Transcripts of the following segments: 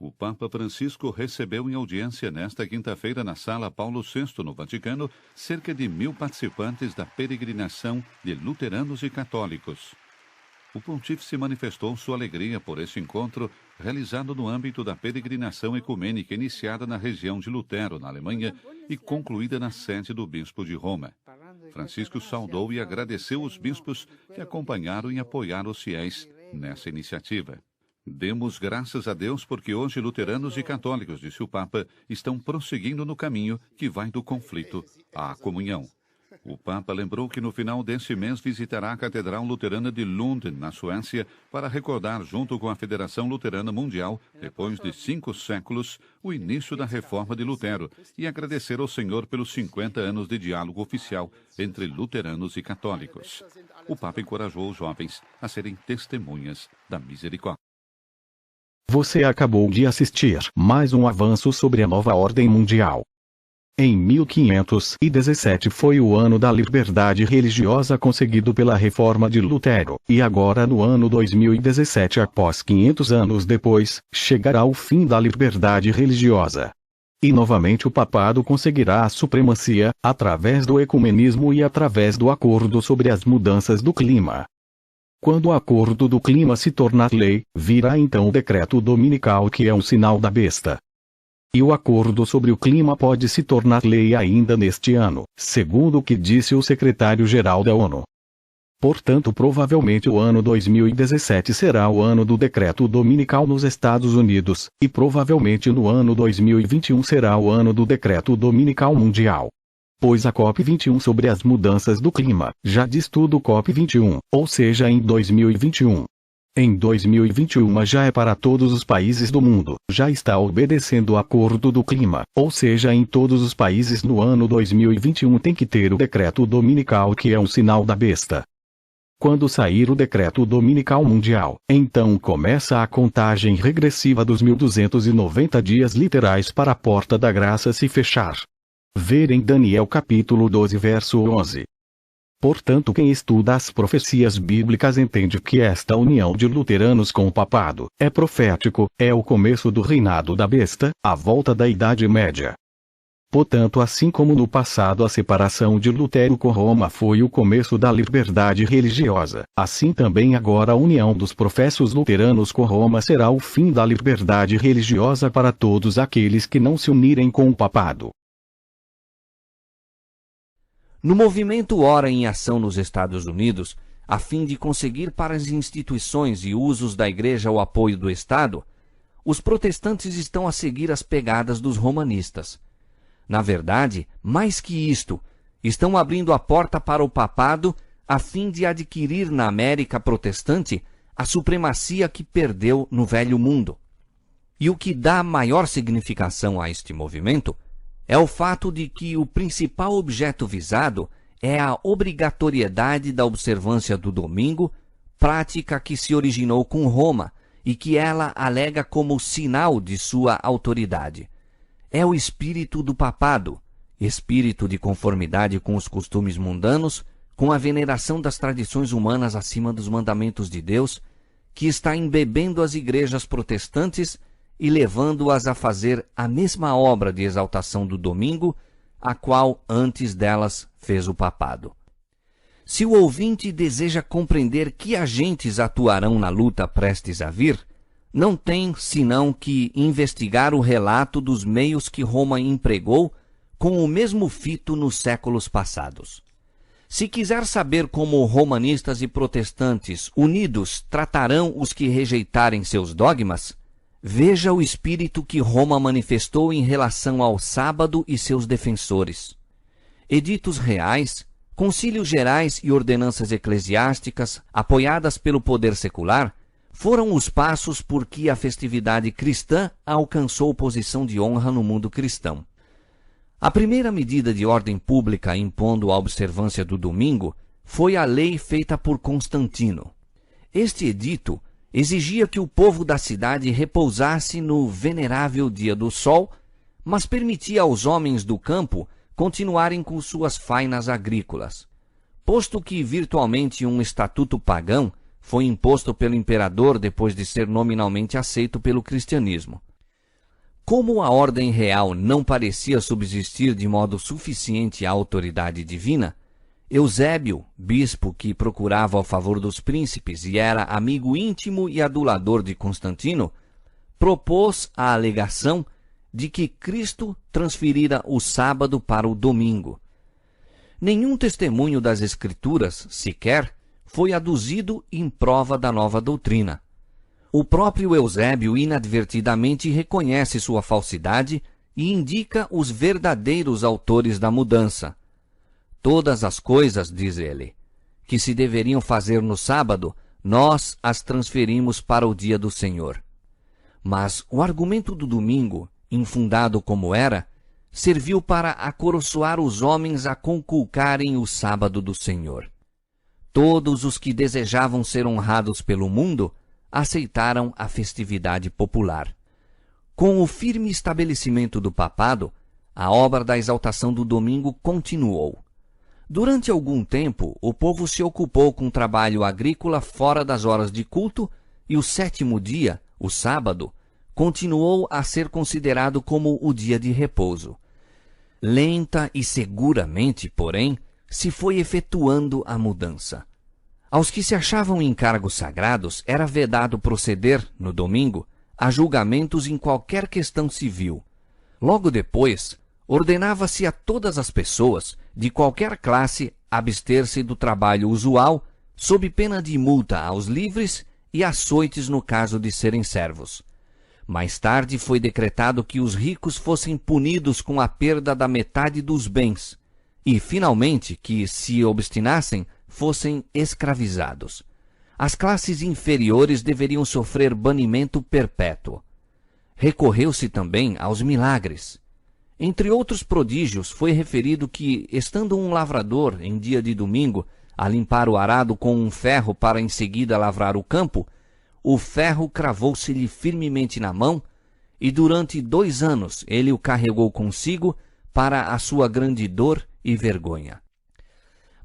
O Papa Francisco recebeu em audiência nesta quinta-feira na Sala Paulo VI, no Vaticano, cerca de 1.000 participantes da peregrinação de luteranos e católicos. O pontífice manifestou sua alegria por esse encontro realizado no âmbito da peregrinação ecumênica iniciada na região de Lutero, na Alemanha, e concluída na sede do bispo de Roma. Francisco saudou e agradeceu os bispos que acompanharam e apoiaram os fiéis nessa iniciativa. Demos graças a Deus porque hoje luteranos e católicos, disse o Papa, estão prosseguindo no caminho que vai do conflito à comunhão. O Papa lembrou que no final desse mês visitará a Catedral Luterana de Lund, na Suécia, para recordar, junto com a Federação Luterana Mundial, depois de 5 séculos, o início da reforma de Lutero e agradecer ao Senhor pelos 50 anos de diálogo oficial entre luteranos e católicos. O Papa encorajou os jovens a serem testemunhas da misericórdia. Você acabou de assistir mais um avanço sobre a nova ordem mundial. Em 1517 foi o ano da liberdade religiosa conseguido pela reforma de Lutero, e agora no ano 2017, após 500 anos depois, chegará o fim da liberdade religiosa. E novamente o papado conseguirá a supremacia, através do ecumenismo e através do acordo sobre as mudanças do clima. Quando o acordo do clima se tornar lei, virá então o decreto dominical, que é um sinal da besta. E o acordo sobre o clima pode se tornar lei ainda neste ano, segundo o que disse o secretário-geral da ONU. Portanto, provavelmente o ano 2017 será o ano do decreto dominical nos Estados Unidos, e provavelmente no ano 2021 será o ano do decreto dominical mundial. Pois a COP21 sobre as mudanças do clima já diz tudo COP21, ou seja, em 2021. Em 2021 já é para todos os países do mundo, já está obedecendo o acordo do clima, ou seja, em todos os países no ano 2021 tem que ter o decreto dominical, que é um sinal da besta. Quando sair o decreto dominical mundial, então começa a contagem regressiva dos 1290 dias literais para a porta da graça se fechar. Ver em Daniel capítulo 12 verso 11. Portanto, quem estuda as profecias bíblicas entende que esta união de luteranos com o papado é profético, é o começo do reinado da besta, a volta da Idade Média. Portanto, assim como no passado a separação de Lutero com Roma foi o começo da liberdade religiosa, assim também agora a união dos professos luteranos com Roma será o fim da liberdade religiosa para todos aqueles que não se unirem com o papado. No movimento Ora em Ação nos Estados Unidos, a fim de conseguir para as instituições e usos da Igreja o apoio do Estado, os protestantes estão a seguir as pegadas dos romanistas. Na verdade, mais que isto, estão abrindo a porta para o papado a fim de adquirir na América protestante a supremacia que perdeu no Velho Mundo. E o que dá maior significação a este movimento é o fato de que o principal objeto visado é a obrigatoriedade da observância do domingo, prática que se originou com Roma e que ela alega como sinal de sua autoridade. É o espírito do papado, espírito de conformidade com os costumes mundanos, com a veneração das tradições humanas acima dos mandamentos de Deus, que está embebendo as igrejas protestantes e levando-as a fazer a mesma obra de exaltação do domingo, a qual antes delas fez o papado. Se o ouvinte deseja compreender que agentes atuarão na luta prestes a vir, não tem senão que investigar o relato dos meios que Roma empregou com o mesmo fito nos séculos passados. Se quiser saber como romanistas e protestantes unidos tratarão os que rejeitarem seus dogmas, veja o espírito que Roma manifestou em relação ao sábado e seus defensores. Editos reais, concílios gerais e ordenanças eclesiásticas, apoiadas pelo poder secular, foram os passos por que a festividade cristã alcançou posição de honra no mundo cristão. A primeira medida de ordem pública impondo a observância do domingo foi a lei feita por Constantino. Este edito exigia que o povo da cidade repousasse no venerável dia do sol, mas permitia aos homens do campo continuarem com suas fainas agrícolas. Posto que virtualmente um estatuto pagão foi imposto pelo imperador depois de ser nominalmente aceito pelo cristianismo. Como a ordem real não parecia subsistir de modo suficiente à autoridade divina, Eusébio, bispo que procurava o favor dos príncipes e era amigo íntimo e adulador de Constantino, propôs a alegação de que Cristo transferira o sábado para o domingo. Nenhum testemunho das Escrituras, sequer, foi aduzido em prova da nova doutrina. O próprio Eusébio inadvertidamente reconhece sua falsidade e indica os verdadeiros autores da mudança. Todas as coisas, diz ele, que se deveriam fazer no sábado, nós as transferimos para o dia do Senhor. Mas o argumento do domingo, infundado como era, serviu para acoroçoar os homens a conculcarem o sábado do Senhor. Todos os que desejavam ser honrados pelo mundo aceitaram a festividade popular. Com o firme estabelecimento do papado, a obra da exaltação do domingo continuou. Durante algum tempo, o povo se ocupou com trabalho agrícola fora das horas de culto e o sétimo dia, o sábado, continuou a ser considerado como o dia de repouso. Lenta e seguramente, porém, se foi efetuando a mudança. Aos que se achavam em cargos sagrados era vedado proceder, no domingo, a julgamentos em qualquer questão civil. Logo depois, ordenava-se a todas as pessoas, de qualquer classe, abster-se do trabalho usual, sob pena de multa aos livres e açoites no caso de serem servos. Mais tarde foi decretado que os ricos fossem punidos com a perda da metade dos bens, e, finalmente, que, se obstinassem, fossem escravizados. As classes inferiores deveriam sofrer banimento perpétuo. Recorreu-se também aos milagres. Entre outros prodígios, foi referido que, estando um lavrador, em dia de domingo, a limpar o arado com um ferro para em seguida lavrar o campo, o ferro cravou-se-lhe firmemente na mão, e durante 2 anos ele o carregou consigo para a sua grande dor e vergonha.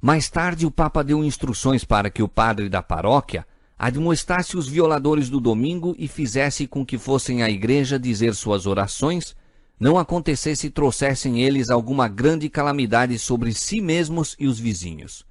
Mais tarde o Papa deu instruções para que o padre da paróquia admoestasse os violadores do domingo e fizesse com que fossem à igreja dizer suas orações, não acontecesse e trouxessem eles alguma grande calamidade sobre si mesmos e os vizinhos.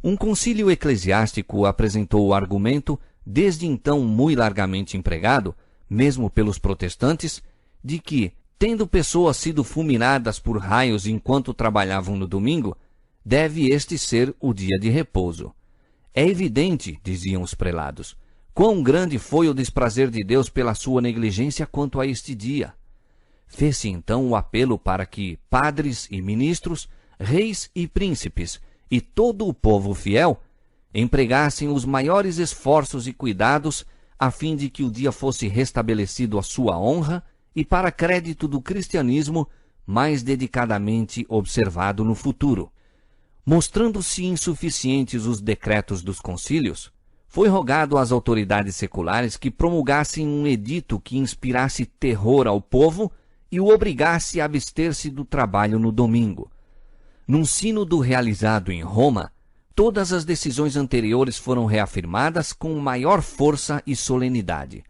Um concílio eclesiástico apresentou o argumento, desde então muito largamente empregado, mesmo pelos protestantes, de que, tendo pessoas sido fulminadas por raios enquanto trabalhavam no domingo, deve este ser o dia de repouso. É evidente, diziam os prelados, quão grande foi o desprazer de Deus pela sua negligência quanto a este dia. Fez-se então o apelo para que padres e ministros, reis e príncipes, e todo o povo fiel, empregassem os maiores esforços e cuidados a fim de que o dia fosse restabelecido à sua honra e para crédito do cristianismo mais dedicadamente observado no futuro. Mostrando-se insuficientes os decretos dos concílios, foi rogado às autoridades seculares que promulgassem um edito que inspirasse terror ao povo e o obrigasse a abster-se do trabalho no domingo. Num sínodo realizado em Roma, todas as decisões anteriores foram reafirmadas com maior força e solenidade.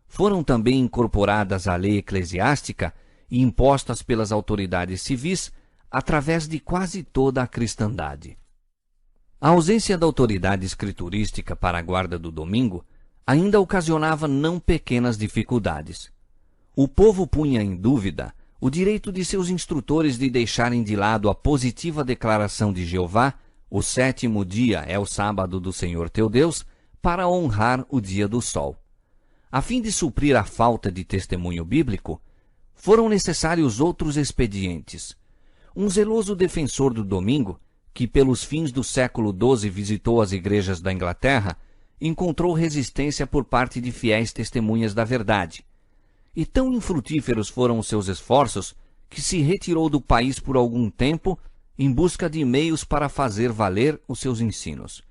Foram também incorporadas à lei eclesiástica e impostas pelas autoridades civis através de quase toda a cristandade. A ausência da autoridade escriturística para a guarda do domingo ainda ocasionava não pequenas dificuldades. O povo punha em dúvida o direito de seus instrutores de deixarem de lado a positiva declaração de Jeová: o 7º dia é o sábado do Senhor teu Deus, para honrar o dia do sol. A fim de suprir a falta de testemunho bíblico, foram necessários outros expedientes. Um zeloso defensor do domingo, que pelos fins do século XII visitou as igrejas da Inglaterra, encontrou resistência por parte de fiéis testemunhas da verdade. E tão infrutíferos foram os seus esforços que se retirou do país por algum tempo em busca de meios para fazer valer os seus ensinos.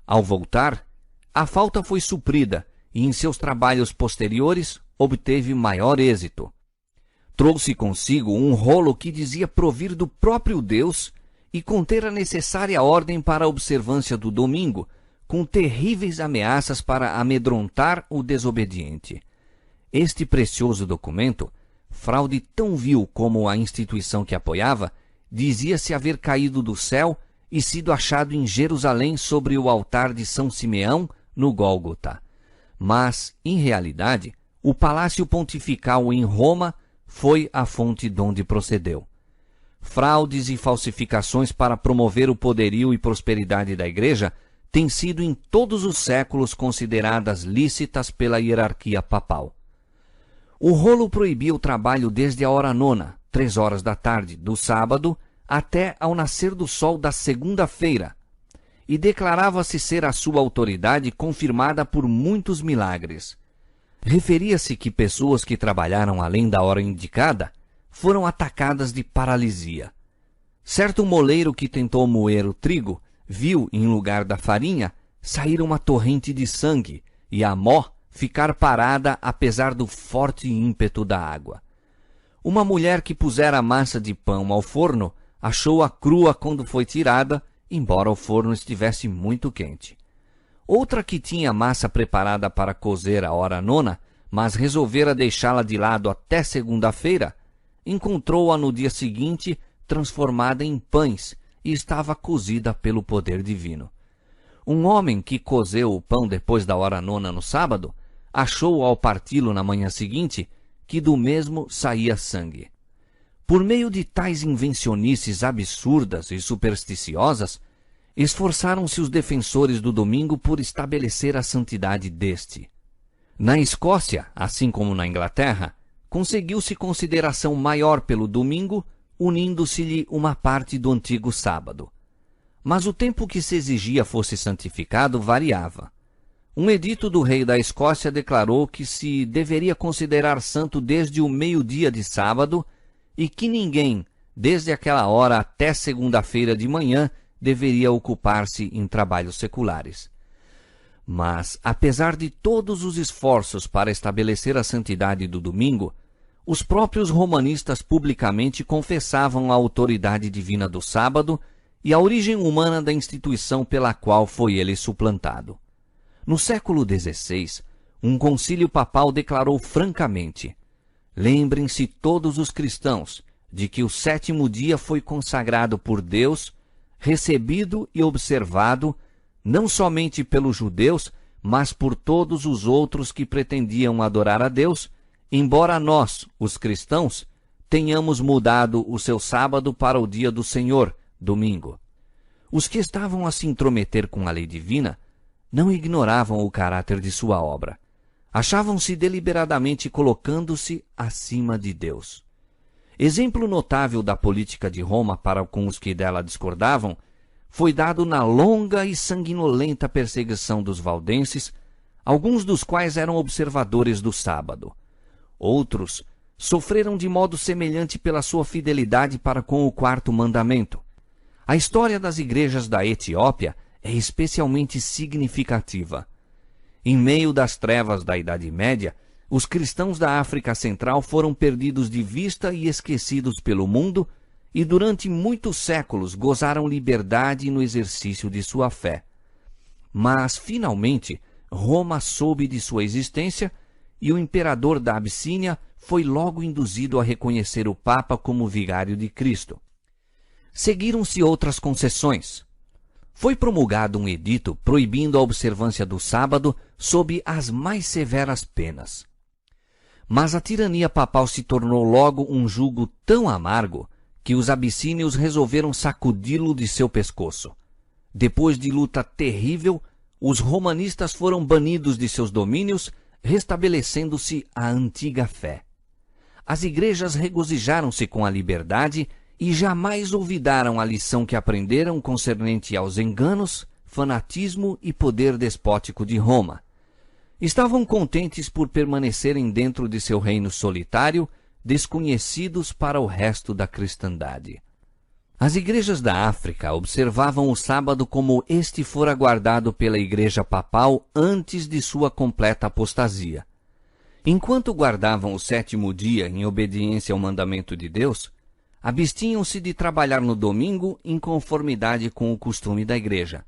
Ao voltar, a falta foi suprida e em seus trabalhos posteriores obteve maior êxito. Trouxe consigo um rolo que dizia provir do próprio Deus e conter a necessária ordem para a observância do domingo, com terríveis ameaças para amedrontar o desobediente. este precioso documento, fraude tão vil como a instituição que apoiava, dizia-se haver caído do céu e sido achado em Jerusalém sobre o altar de São Simeão, no Gólgota. Mas, em realidade, o Palácio Pontifical em Roma foi a fonte donde procedeu. Fraudes e falsificações para promover o poderio e prosperidade da Igreja têm sido em todos os séculos consideradas lícitas pela hierarquia papal. O rolo proibia o trabalho desde a hora nona, 3 horas da tarde, do sábado, até ao nascer do sol da segunda-feira, e declarava-se ser a sua autoridade confirmada por muitos milagres. Referia-se que pessoas que trabalharam além da hora indicada foram atacadas de paralisia. Certo moleiro que tentou moer o trigo viu, em lugar da farinha, sair uma torrente de sangue e a mó ficar parada apesar do forte ímpeto da água. Uma mulher que pusera a massa de pão ao forno achou-a crua quando foi tirada, embora o forno estivesse muito quente. Outra que tinha massa preparada para cozer à hora nona, mas resolvera deixá-la de lado até segunda-feira, encontrou-a no dia seguinte transformada em pães e estava cozida pelo poder divino. Um homem que cozeu o pão depois da hora nona no sábado, achou ao parti-lo na manhã seguinte que do mesmo saía sangue. Por meio de tais invencionices absurdas e supersticiosas, esforçaram-se os defensores do domingo por estabelecer a santidade deste. Na Escócia, assim como na Inglaterra, conseguiu-se consideração maior pelo domingo, unindo-se-lhe uma parte do antigo sábado. Mas o tempo que se exigia fosse santificado variava. Um edito do rei da Escócia declarou que se deveria considerar santo desde o meio-dia de sábado e que ninguém, desde aquela hora até segunda-feira de manhã, deveria ocupar-se em trabalhos seculares. Mas, apesar de todos os esforços para estabelecer a santidade do domingo, os próprios romanistas publicamente confessavam a autoridade divina do sábado e a origem humana da instituição pela qual foi ele suplantado. No século XVI, um concílio papal declarou francamente: lembrem-se todos os cristãos de que o 7º dia foi consagrado por Deus, recebido e observado, não somente pelos judeus, mas por todos os outros que pretendiam adorar a Deus, embora nós, os cristãos, tenhamos mudado o seu sábado para o dia do Senhor, domingo. Os que estavam a se intrometer com a lei divina não ignoravam o caráter de sua obra. Achavam-se deliberadamente colocando-se acima de Deus. Exemplo notável da política de Roma para com os que dela discordavam foi dado na longa e sanguinolenta perseguição dos valdenses, alguns dos quais eram observadores do sábado. Outros sofreram de modo semelhante pela sua fidelidade para com o 4º mandamento. A história das igrejas da Etiópia é especialmente significativa. Em meio das trevas da Idade Média, os cristãos da África Central foram perdidos de vista e esquecidos pelo mundo, e durante muitos séculos gozaram liberdade no exercício de sua fé. Mas, finalmente, Roma soube de sua existência e o imperador da Abissínia foi logo induzido a reconhecer o Papa como vigário de Cristo. Seguiram-se outras concessões. Foi promulgado um edito proibindo a observância do sábado sob as mais severas penas. Mas a tirania papal se tornou logo um jugo tão amargo que os abissínios resolveram sacudi-lo de seu pescoço. Depois de luta terrível, os romanistas foram banidos de seus domínios, restabelecendo-se a antiga fé. As igrejas regozijaram-se com a liberdade e jamais olvidaram a lição que aprenderam concernente aos enganos, fanatismo e poder despótico de Roma. Estavam contentes por permanecerem dentro de seu reino solitário, desconhecidos para o resto da cristandade. As igrejas da África observavam o sábado como este fora guardado pela igreja papal antes de sua completa apostasia. Enquanto guardavam o 7º dia em obediência ao mandamento de Deus, abstinham-se de trabalhar no domingo em conformidade com o costume da igreja.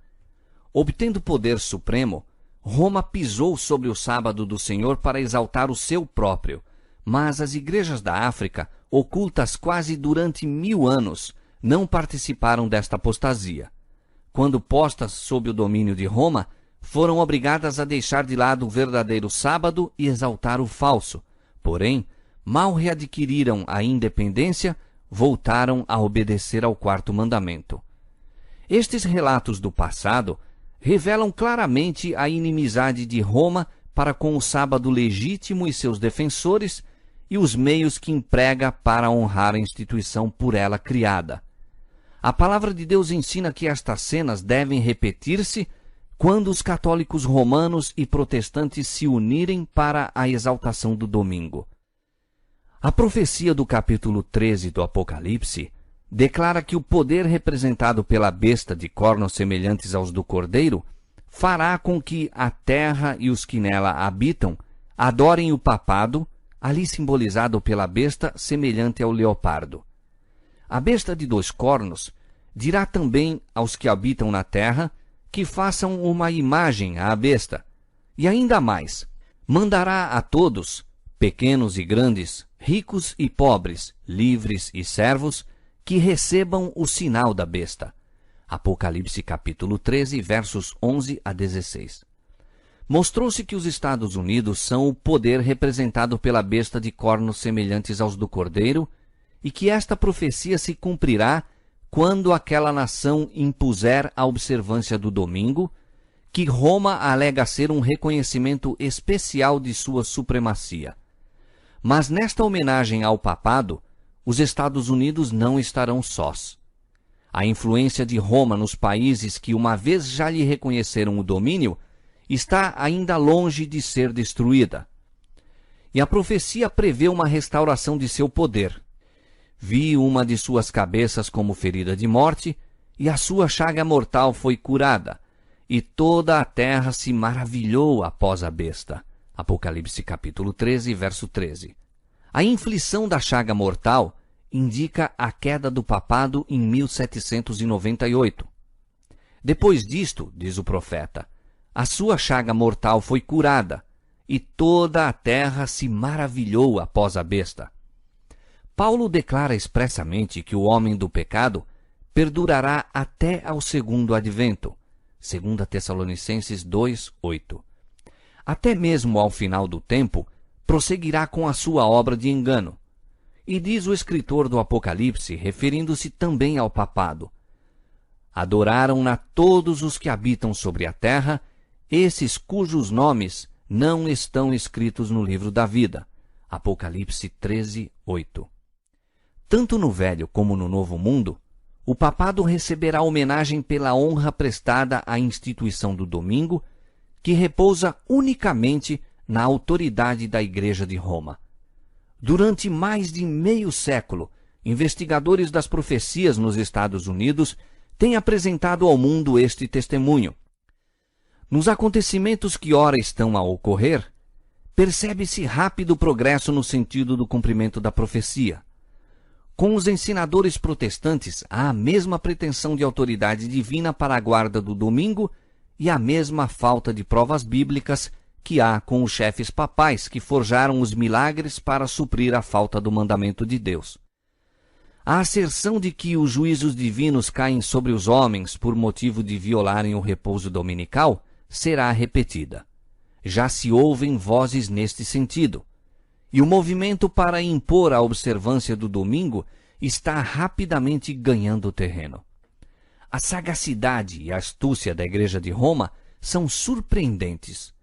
Obtendo poder supremo, Roma pisou sobre o sábado do Senhor para exaltar o seu próprio, mas as igrejas da África, ocultas quase durante 1000 anos, não participaram desta apostasia. Quando postas sob o domínio de Roma, foram obrigadas a deixar de lado o verdadeiro sábado e exaltar o falso. Porém, mal readquiriram a independência, voltaram a obedecer ao 4º mandamento. Estes relatos do passado revelam claramente a inimizade de Roma para com o sábado legítimo e seus defensores e os meios que emprega para honrar a instituição por ela criada. A palavra de Deus ensina que estas cenas devem repetir-se quando os católicos romanos e protestantes se unirem para a exaltação do domingo. A profecia do capítulo 13 do Apocalipse declara que o poder representado pela besta de cornos semelhantes aos do cordeiro fará com que a terra e os que nela habitam adorem o papado, ali simbolizado pela besta semelhante ao leopardo. A besta de 2 cornos dirá também aos que habitam na terra que façam uma imagem à besta, e ainda mais, mandará a todos, pequenos e grandes, ricos e pobres, livres e servos, que recebam o sinal da besta. Apocalipse capítulo 13, versos 11 a 16. Mostrou-se que os Estados Unidos são o poder representado pela besta de cornos semelhantes aos do cordeiro, e que esta profecia se cumprirá quando aquela nação impuser a observância do domingo, que Roma alega ser um reconhecimento especial de sua supremacia. Mas nesta homenagem ao papado, os Estados Unidos não estarão sós. A influência de Roma nos países que uma vez já lhe reconheceram o domínio está ainda longe de ser destruída. E a profecia prevê uma restauração de seu poder. Vi uma de suas cabeças como ferida de morte, e a sua chaga mortal foi curada, e toda a terra se maravilhou após a besta. Apocalipse capítulo 13, verso 13. A inflição da chaga mortal indica a queda do papado em 1798. Depois disto, diz o profeta, a sua chaga mortal foi curada, e toda a terra se maravilhou após a besta. Paulo declara expressamente que o homem do pecado perdurará até ao segundo advento. 2 Tessalonicenses 2, 8. Até mesmo ao final do tempo, prosseguirá com a sua obra de engano. E diz o escritor do Apocalipse, referindo-se também ao papado: adoraram-na todos os que habitam sobre a terra, esses cujos nomes não estão escritos no livro da vida. Apocalipse 13, 8. Tanto no Velho como no Novo Mundo, o papado receberá homenagem pela honra prestada à instituição do domingo, que repousa unicamente na autoridade da Igreja de Roma. Durante mais de meio século, investigadores das profecias nos Estados Unidos têm apresentado ao mundo este testemunho. Nos acontecimentos que ora estão a ocorrer, percebe-se rápido progresso no sentido do cumprimento da profecia. Com os ensinadores protestantes, há a mesma pretensão de autoridade divina para a guarda do domingo e a mesma falta de provas bíblicas que há com os chefes papais que forjaram os milagres para suprir a falta do mandamento de Deus. A asserção de que os juízos divinos caem sobre os homens por motivo de violarem o repouso dominical será repetida. Já se ouvem vozes neste sentido, e o movimento para impor a observância do domingo está rapidamente ganhando terreno. A sagacidade e a astúcia da Igreja de Roma são surpreendentes.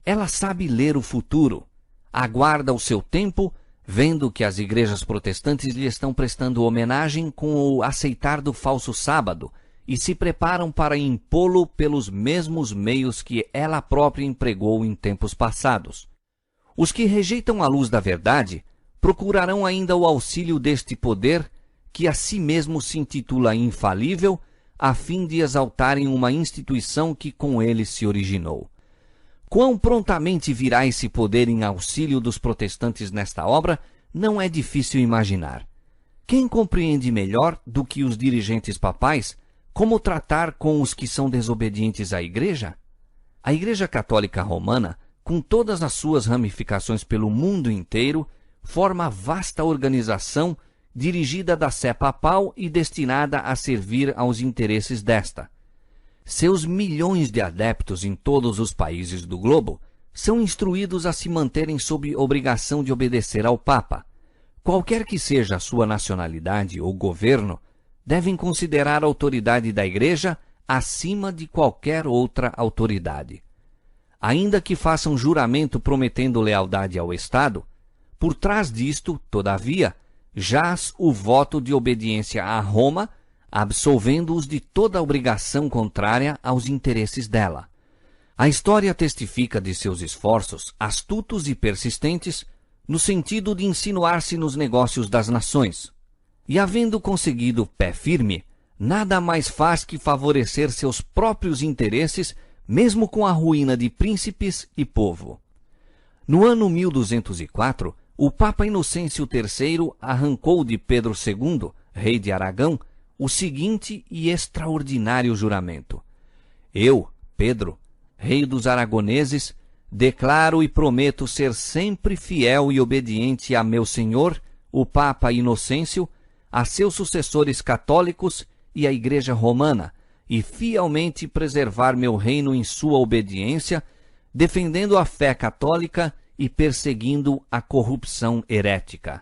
Ela sabe ler o futuro, aguarda o seu tempo, vendo que as igrejas protestantes lhe estão prestando homenagem com o aceitar do falso sábado, e se preparam para impô-lo pelos mesmos meios que ela própria empregou em tempos passados. Os que rejeitam a luz da verdade procurarão ainda o auxílio deste poder, que a si mesmo se intitula infalível, a fim de exaltarem uma instituição que com ele se originou. Quão prontamente virá esse poder em auxílio dos protestantes nesta obra, não é difícil imaginar. Quem compreende melhor do que os dirigentes papais como tratar com os que são desobedientes à Igreja? A Igreja Católica Romana, com todas as suas ramificações pelo mundo inteiro, forma vasta organização dirigida da Sé Papal e destinada a servir aos interesses desta. Seus milhões de adeptos em todos os países do globo são instruídos a se manterem sob obrigação de obedecer ao Papa. Qualquer que seja a sua nacionalidade ou governo, devem considerar a autoridade da Igreja acima de qualquer outra autoridade. Ainda que façam juramento prometendo lealdade ao Estado, por trás disto, todavia, jaz o voto de obediência a Roma, absolvendo-os de toda obrigação contrária aos interesses dela. A história testifica de seus esforços, astutos e persistentes, no sentido de insinuar-se nos negócios das nações. E havendo conseguido pé firme, nada mais faz que favorecer seus próprios interesses, mesmo com a ruína de príncipes e povo. No ano 1204, o Papa Inocêncio III arrancou de Pedro II, rei de Aragão, o seguinte e extraordinário juramento: Eu, Pedro, rei dos aragoneses, declaro e prometo ser sempre fiel e obediente a meu senhor, o Papa Inocêncio, a seus sucessores católicos e à Igreja Romana, e fielmente preservar meu reino em sua obediência, defendendo a fé católica e perseguindo a corrupção herética.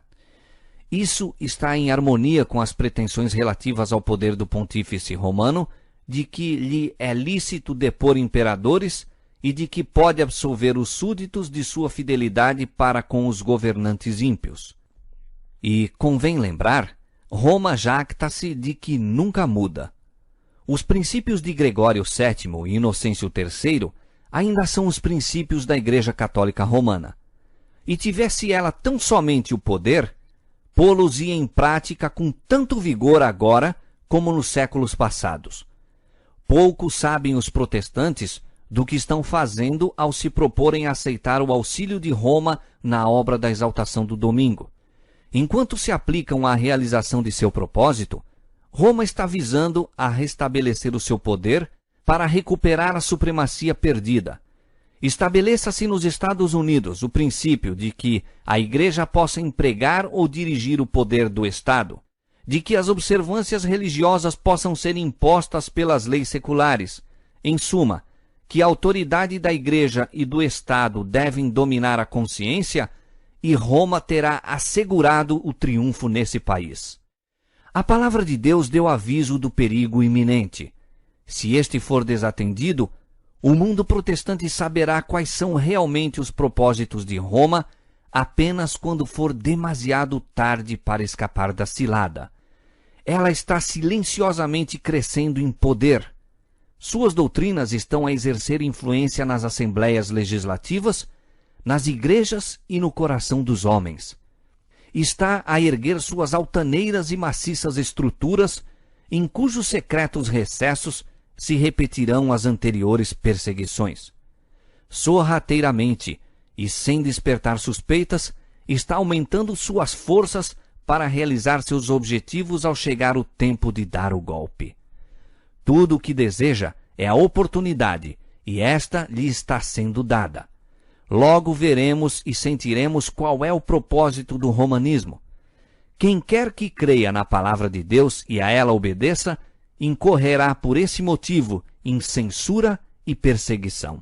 Isso está em harmonia com as pretensões relativas ao poder do pontífice romano, de que lhe é lícito depor imperadores e de que pode absolver os súditos de sua fidelidade para com os governantes ímpios. E convém lembrar, Roma jacta-se de que nunca muda. Os princípios de Gregório VII e Inocêncio III ainda são os princípios da Igreja Católica Romana. E tivesse ela tão somente o poder, pô-los-ia em prática com tanto vigor agora como nos séculos passados. Pouco sabem os protestantes do que estão fazendo ao se proporem a aceitar o auxílio de Roma na obra da exaltação do domingo. Enquanto se aplicam à realização de seu propósito, Roma está visando a restabelecer o seu poder para recuperar a supremacia perdida. Estabeleça-se nos Estados Unidos o princípio de que a Igreja possa empregar ou dirigir o poder do Estado, de que as observâncias religiosas possam ser impostas pelas leis seculares. Em suma, que a autoridade da Igreja e do Estado devem dominar a consciência, e Roma terá assegurado o triunfo nesse país. A palavra de Deus deu aviso do perigo iminente. Se este for desatendido, o mundo protestante saberá quais são realmente os propósitos de Roma apenas quando for demasiado tarde para escapar da cilada. Ela está silenciosamente crescendo em poder. Suas doutrinas estão a exercer influência nas assembleias legislativas, nas igrejas e no coração dos homens. Está a erguer suas altaneiras e maciças estruturas, em cujos secretos recessos se repetirão as anteriores perseguições. Sorrateiramente, e sem despertar suspeitas, está aumentando suas forças para realizar seus objetivos ao chegar o tempo de dar o golpe. Tudo o que deseja é a oportunidade, e esta lhe está sendo dada. Logo veremos e sentiremos qual é o propósito do romanismo. Quem quer que creia na palavra de Deus e a ela obedeça, incorrerá por esse motivo em censura e perseguição.